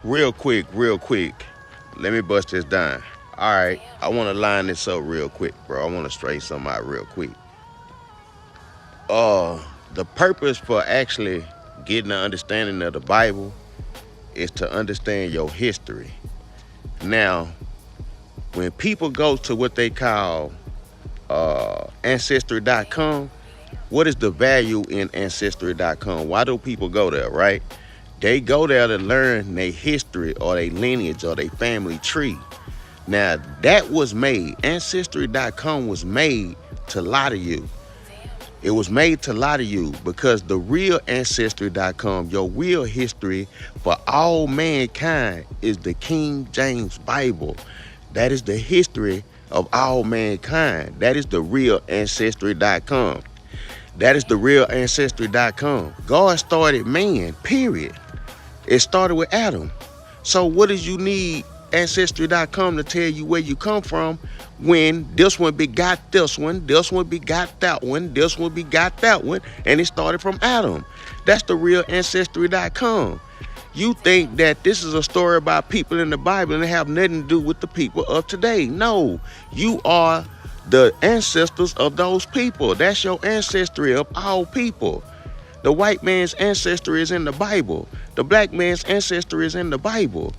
Real quick. Let me bust this down. All right, I want to line this up real quick, bro. I want to straighten something out real quick. The purpose for actually getting an understanding of the Bible is to understand your history. Now, when people go to what they call ancestry.com, what is the value in ancestry.com? Why do people go there, right? They go there to learn their history or their lineage or their family tree. Now, that was made, ancestry.com was made to lie to you. It was made to lie to you because the real ancestry.com, your real history for all mankind is the King James Bible. That is the history of all mankind. That is the real ancestry.com. That is the real ancestry.com. God started man, period. It started with Adam. So what does you need ancestry.com to tell you where you come from when this one begot this one begot that one, this one begot that one, and it started from Adam? That's the real ancestry.com. You think that this is a story about people in the Bible and it have nothing to do with the people of today. No, you are the ancestors of those people. That's your ancestry of all people. The white man's ancestry is in the Bible. The black man's ancestry is in the Bible.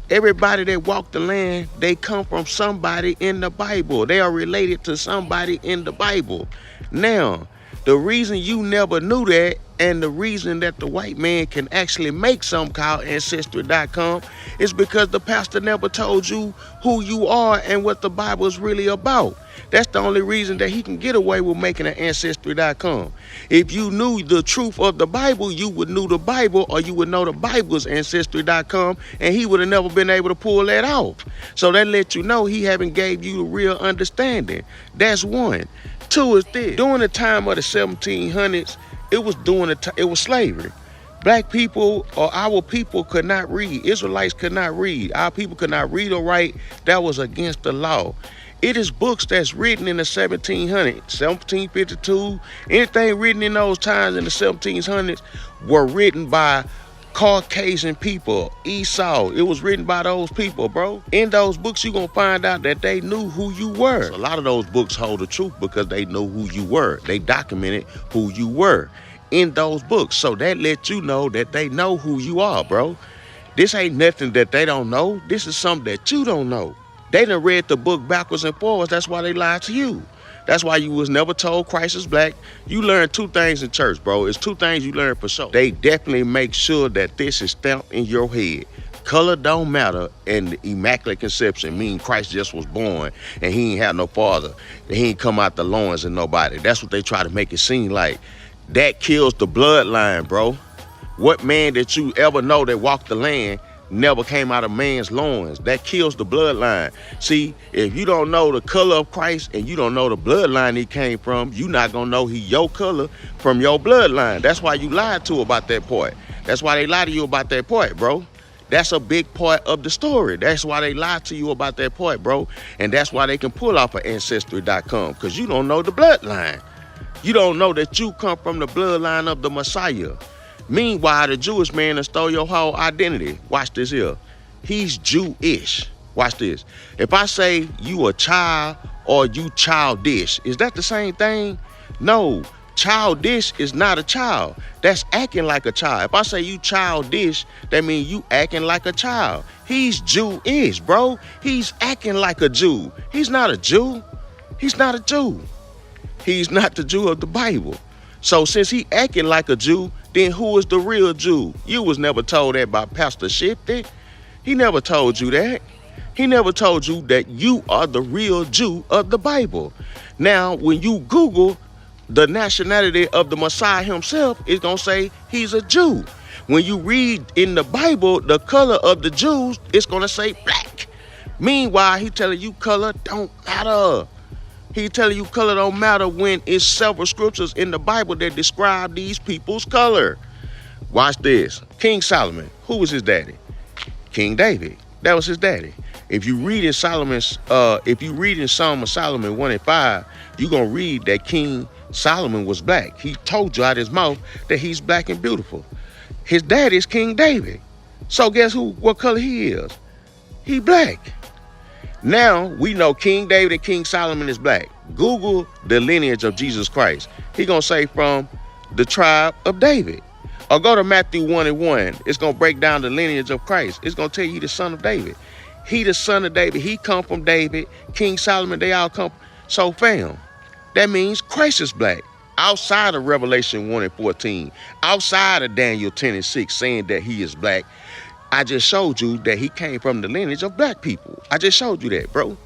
Everybody that walked the land, they come from somebody in the Bible. They are related to somebody in the Bible. Now, the reason you never knew that and the reason that the white man can actually make something called ancestry.com is because the pastor never told you who you are and what the Bible is really about. That's the only reason that he can get away with making an ancestry.com. If you knew the truth of the Bible, you would know the Bible, or you would know the Bible's ancestry.com, and he would have never been able to pull that off. So that lets you know he haven't gave you the real understanding. That's one. Two is this. During the time of the 1700s, it was slavery. Black people or our people could not read. Israelites could not read. Our people could not read or write. That was against the law. It is books that's written in the 1700s, 1752. Anything written in those times in the 1700s were written by Caucasian people, Esau. It was written by those people, bro. In those books, you're going to find out that they knew who you were. So a lot of those books hold the truth because they know who you were. They documented who you were in those books. So that lets you know that they know who you are, bro. This ain't nothing that they don't know. This is something that you don't know. They done read the book backwards and forwards. That's why they lied to you. That's why you was never told Christ is black. You learn two things in church, bro. It's two things you learn for sure. They definitely make sure that this is stamped in your head. Color don't matter, and the Immaculate Conception mean Christ just was born and he ain't had no father. He ain't come out the loins of nobody. That's what they try to make it seem like. That kills the bloodline, bro. What man that you ever know that walked the land never came out of man's loins? That kills the bloodline. See, if you don't know the color of Christ and you don't know the bloodline he came from, you not gonna know he your color from your bloodline. That's why you lied to about that part. That's why they lie to you about that part, bro. That's a big part of the story. That's why they lie to you about that part, bro. And that's why they can pull off of ancestry.com, because you don't know the bloodline. You don't know that you come from the bloodline of the Messiah. Meanwhile, the Jewish man that stole your whole identity. Watch this here. He's Jewish. Watch this. If I say you a child or you childish, is that the same thing? No. Childish is not a child. That's acting like a child. If I say you childish, that means you acting like a child. He's Jewish, bro. He's acting like a Jew. He's not a Jew. He's not a Jew. He's not the Jew of the Bible. So since he acting like a Jew, then who is the real Jew? You was never told that by Pastor Shifty. He never told you that. He never told you that you are the real Jew of the Bible. Now, when you Google the nationality of the Messiah himself, it's going to say he's a Jew. When you read in the Bible the color of the Jews, it's going to say black. Meanwhile, he telling you color don't matter. He telling you color don't matter when it's several scriptures in the Bible that describe these people's color. Watch this. King Solomon, who was his daddy? King David. That was his daddy. If you read in Psalm of Solomon 1 and 5, you're gonna read that King Solomon was black. He told you out his mouth that he's black and beautiful. His daddy is King David. So guess what color he is? He black. Now we know King David and King Solomon is black. Google the lineage of Jesus Christ. He gonna say from the tribe of David. Or go to Matthew 1:1. It's gonna break down the lineage of Christ. It's gonna tell you the son of David. He the son of David. He come from David. King Solomon, they all come. So fam, that means Christ is black. Outside of Revelation 1:14, outside of Daniel 10:6 saying that he is black, I just showed you that he came from the lineage of black people. I just showed you that, bro.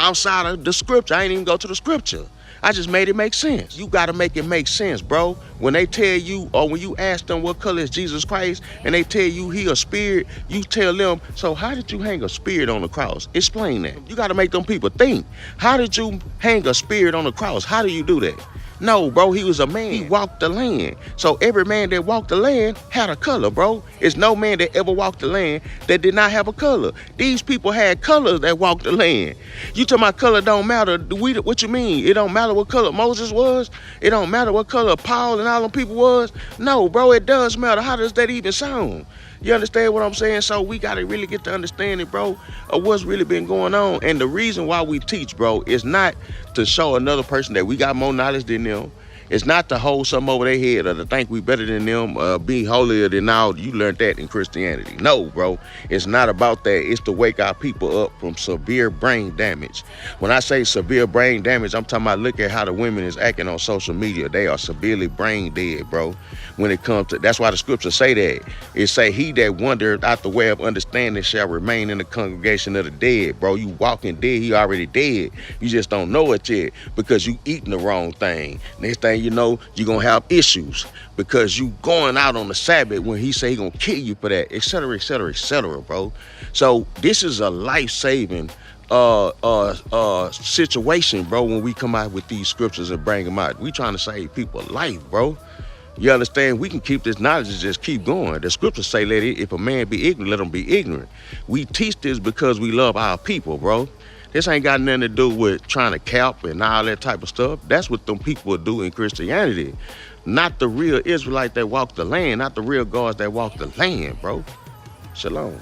Outside of the scripture, I ain't even go to the scripture. I just made it make sense. You gotta make it make sense, bro. When they tell you, or when you ask them what color is Jesus Christ, and they tell you he a spirit, you tell them, so how did you hang a spirit on the cross? Explain that. You gotta make them people think. How did you hang a spirit on the cross? How do you do that? No, bro, he was a man. He walked the land. So every man that walked the land had a color, bro. It's no man that ever walked the land that did not have a color. These people had colors that walked the land. You talking about color don't matter. What you mean? It don't matter what color Moses was? It don't matter what color Paul and all them people was? No, bro, it does matter. How does that even sound? You understand what I'm saying? So we got to really get to understanding, bro, of what's really been going on. And the reason why we teach, bro, is not to show another person that we got more knowledge than them. It's not to hold something over their head or to think we better than them, be holier than all. You learned that in Christianity. No, bro. It's not about that. It's to wake our people up from severe brain damage. When I say severe brain damage, I'm talking about look at how the women is acting on social media. They are severely brain dead, bro. When it comes to, that's why the scriptures say that. It say, he that wandereth out the way of understanding shall remain in the congregation of the dead, bro. You walking dead, he already dead. You just don't know it yet because you eating the wrong thing. Next thing you know, you're gonna have issues because you going out on the Sabbath when he say he gonna kill you for that, etc., etc., etc., bro. So this is a life-saving situation, bro, when we come out with these scriptures and bring them out. We trying to save people's life, bro. You understand? We can keep this knowledge and just keep going. The scriptures say, if a man be ignorant, let him be ignorant. We teach this because we love our people, bro. This ain't got nothing to do with trying to cap and all that type of stuff. That's what them people do in Christianity. Not the real Israelites that walk the land, not the real gods that walk the land, bro. Shalom.